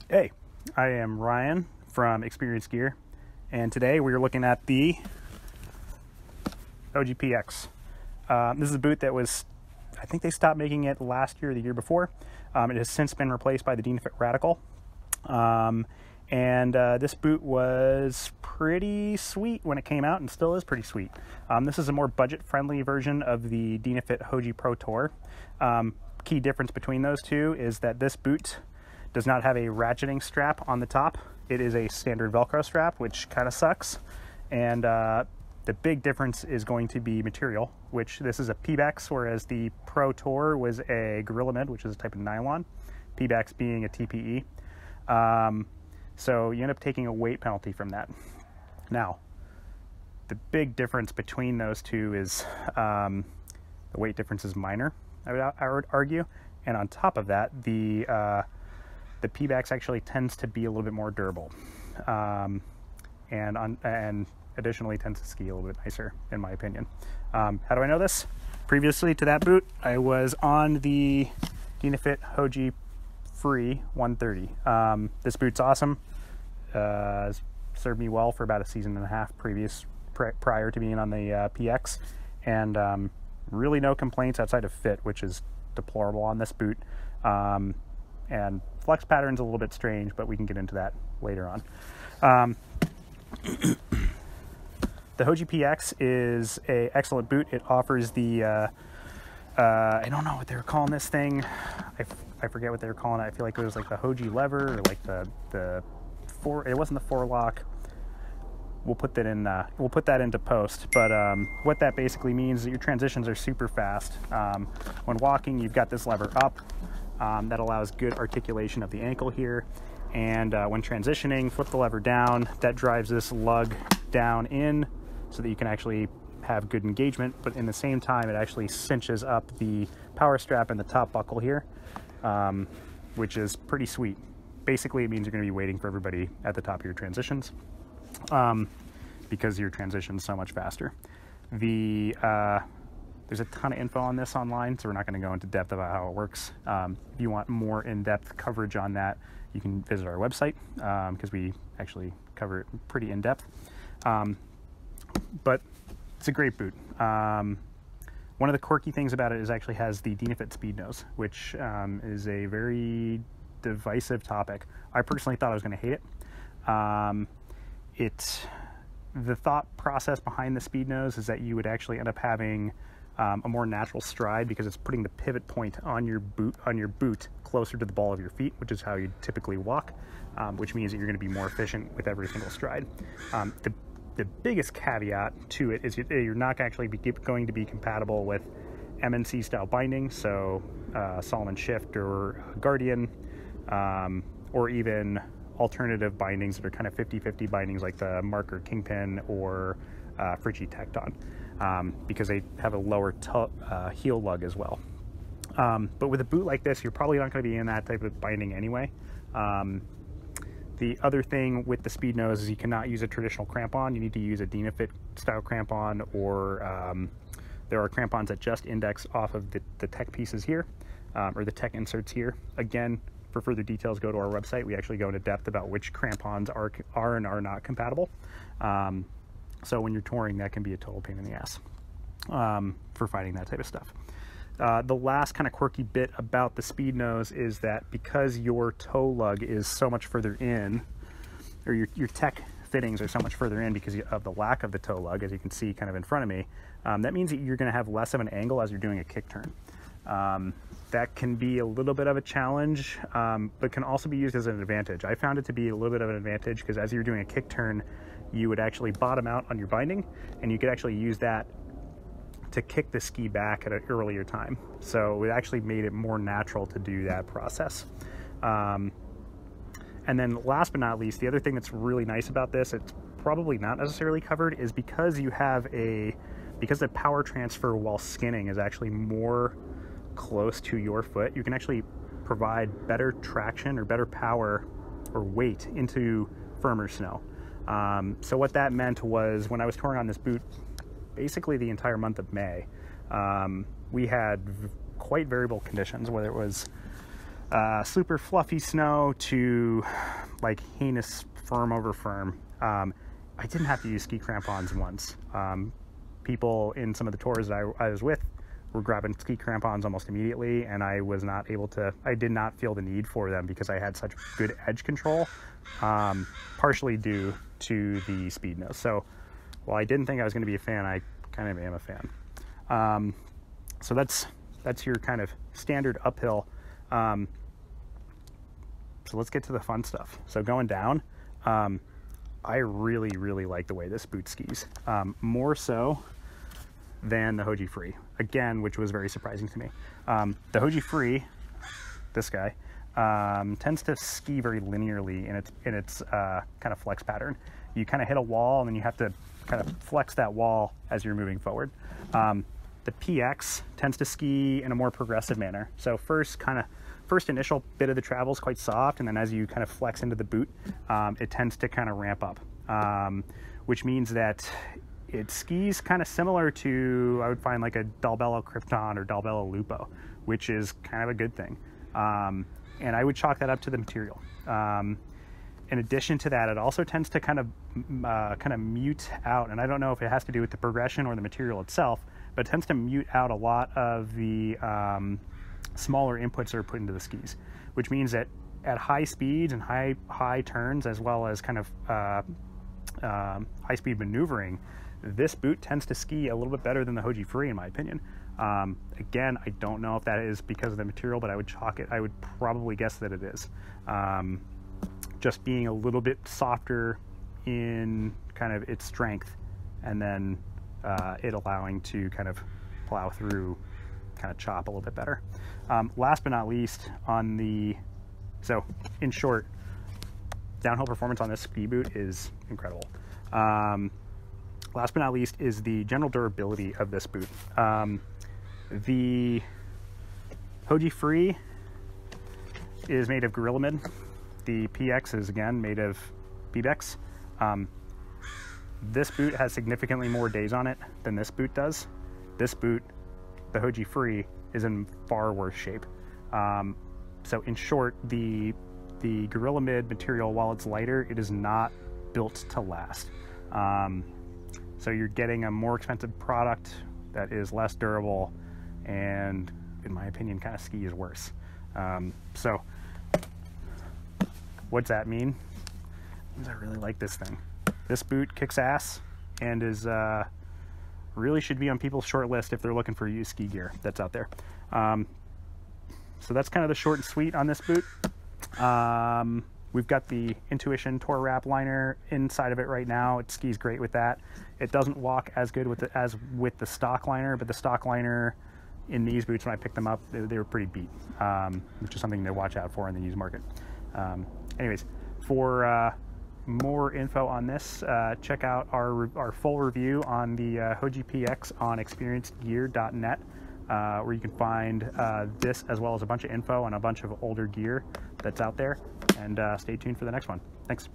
Hey, I am Ryan from Experience Gear, and today we are looking at the Hoji PX. This is a boot that was, I think they stopped making it last year or the year before. It has since been replaced by the Dynafit Radical. This boot was pretty sweet when it came out and still is pretty sweet. This is a more budget-friendly version of the Dynafit Hoji Pro Tour. Key difference between those two is that this boot does not have a ratcheting strap on the top. It is a standard Velcro strap, which kind of sucks. And the big difference is going to be material, which this is a PX, whereas the Pro Tour was a Gorilla Mid, which is a type of nylon, PX being a TPE. So you end up taking a weight penalty from that. Now, the big difference between those two is the weight difference is minor, I would argue. And on top of that, the PX actually tends to be a little bit more durable, and additionally tends to ski a little bit nicer, in my opinion. How do I know this? Previously to that boot, I was on the Dynafit Hoji Free 130. This boot's awesome. Served me well for about a season and a half prior to being on the PX, and really no complaints outside of fit, which is deplorable on this boot. And flex pattern's a little bit strange, but we can get into that later on. The Hoji PX is an excellent boot. It offers the, I don't know what they were calling this thing. I forget what they were calling it. I feel like it was like the Hoji lever, or like it wasn't the forelock. We'll put that in. We'll put that into post. But what that basically means is that your transitions are super fast. When walking, you've got this lever up. That allows good articulation of the ankle here, and when transitioning, flip the lever down. That drives this lug down in so that you can actually have good engagement, but in the same time it actually cinches up the power strap and the top buckle here, which is pretty sweet. Basically it means you're going to be waiting for everybody at the top of your transitions, because your transition's so much faster. There's a ton of info on this online, so we're not going to go into depth about how it works. If you want more in-depth coverage on that, you can visit our website, because we actually cover it pretty in-depth. But it's a great boot. One of the quirky things about it is it actually has the Dynafit speed nose, which is a very divisive topic. I personally thought I was going to hate it. The thought process behind the speed nose is that you would actually end up having a more natural stride, because it's putting the pivot point on your boot closer to the ball of your feet, which is how you typically walk, which means that you're going to be more efficient with every single stride. The biggest caveat to it is you're not actually going to be compatible with MNC style binding, so Solomon Shift or Guardian, or even alternative bindings that are kind of 50-50 bindings like the Marker Kingpin or Frigi Tecton, because they have a lower heel lug as well. But with a boot like this, you're probably not going to be in that type of binding anyway. The other thing with the speed nose is you cannot use a traditional crampon. You need to use a Dynafit style crampon, or there are crampons that just index off of the tech pieces here, or the tech inserts here. Again, for further details, go to our website. We actually go into depth about which crampons are and are not compatible. So when you're touring, that can be a total pain in the ass for finding that type of stuff. The last kind of quirky bit about the speed nose is that because your toe lug is so much further in, or your tech fittings are so much further in because of the lack of the toe lug, as you can see kind of in front of me, that means that you're going to have less of an angle as you're doing a kick turn. That can be a little bit of a challenge, but can also be used as an advantage. I found it to be a little bit of an advantage because as you're doing a kick turn, you would actually bottom out on your binding, and you could actually use that to kick the ski back at an earlier time. So it actually made it more natural to do that process. And then last but not least, the other thing that's really nice about this, it's probably not necessarily covered, is because the power transfer while skinning is actually more close to your foot, you can actually provide better traction or better power or weight into firmer snow. So what that meant was, when I was touring on this boot basically the entire month of May, we had quite variable conditions, whether it was super fluffy snow to like heinous firm over firm. I didn't have to use ski crampons once. People in some of the tours that I was with were grabbing ski crampons almost immediately, and I was not able to, I did not feel the need for them because I had such good edge control, partially due to the speed nose. So while I didn't think I was going to be a fan, I kind of am a fan. So that's your kind of standard uphill. So let's get to the fun stuff. So going down, I really like the way this boot skis, more so than the Hoji Free, again, which was very surprising to me. The Hoji Free, this guy, tends to ski very linearly in its kind of flex pattern. You kind of hit a wall and then you have to kind of flex that wall as you're moving forward. The PX tends to ski in a more progressive manner. So first initial bit of the travel is quite soft, and then as you kind of flex into the boot, it tends to kind of ramp up, which means that it skis kind of similar to, I would find, like a Dalbello Krypton or Dalbello Lupo, which is kind of a good thing. And I would chalk that up to the material. In addition to that, it also tends to kind of mute out, and I don't know if it has to do with the progression or the material itself, but it tends to mute out a lot of the smaller inputs that are put into the skis, which means that at high speeds and high turns, as well as kind of high speed maneuvering, this boot tends to ski a little bit better than the Hoji Free, in my opinion. Again, I don't know if that is because of the material, but I would probably guess that it is. Just being a little bit softer in kind of its strength, and then it allowing to kind of plow through, kind of chop a little bit better. Last but not least, so in short, downhill performance on this ski boot is incredible. Last but not least is the general durability of this boot. The Hoji Free is made of Gorilla Mid. The PX is, again, made of Bebex. This boot has significantly more days on it than this boot does. This boot, the Hoji Free, is in far worse shape. So in short, the Gorilla Mid material, while it's lighter, it is not built to last. So you're getting a more expensive product that is less durable, and in my opinion, kind of skis worse. So what's that mean? It means I really like this thing. This boot kicks ass and is really should be on people's short list if they're looking for used ski gear that's out there. So that's kind of the short and sweet on this boot. We've got the Intuition Tour Wrap liner inside of it right now. It skis great with that. It doesn't walk as good as with the stock liner, but the stock liner in these boots, when I picked them up, they were pretty beat, which is something to watch out for in the used market. Anyways, for more info on this, check out our full review on the Hoji PX on experiencedgear.net, where you can find this as well as a bunch of info on a bunch of older gear that's out there. And stay tuned for the next one. Thanks.